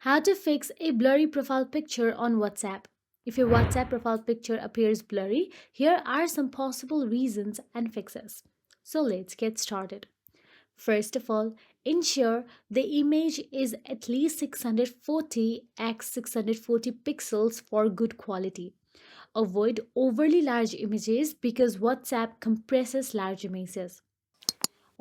How to fix a blurry profile picture on WhatsApp. If your WhatsApp profile picture appears blurry, here are some possible reasons and fixes. So let's get started. First of all, ensure the image is at least 640 x 640 pixels for good quality. Avoid overly large images because WhatsApp compresses large images.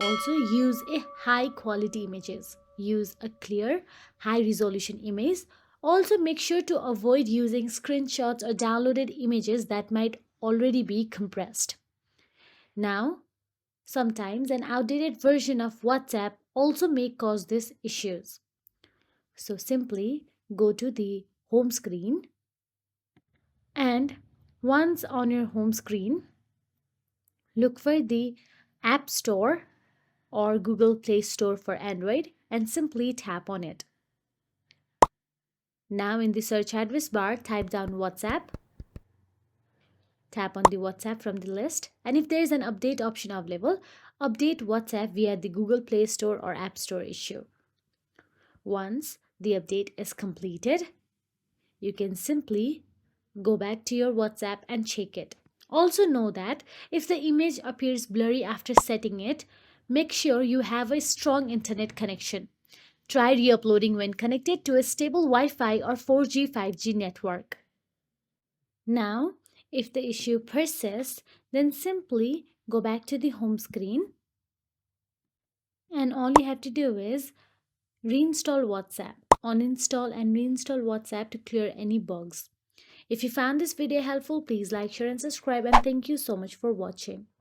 Also, use a high quality images. Use a clear, high resolution image. Also, make sure to avoid using screenshots or downloaded images that might already be compressed. Now, sometimes an outdated version of WhatsApp also may cause these issues. So simply go to the home screen, and once on your home screen, look for the App Store or Google Play Store for Android and simply tap on it. Now in the search address bar, type down WhatsApp, tap on the WhatsApp from the list, and if there is an update option available, update WhatsApp via the Google Play Store or App Store issue. Once the update is completed, you can simply go back to your WhatsApp and check it. Also know that if the image appears blurry after setting it, make sure you have a strong internet connection. Try re-uploading when connected to a stable Wi-Fi or 4G 5G network. Now, if the issue persists, then simply go back to the home screen, and all you have to do is reinstall WhatsApp. Uninstall and reinstall WhatsApp to clear any bugs. If you found this video helpful, please like, share and subscribe, and thank you so much for watching.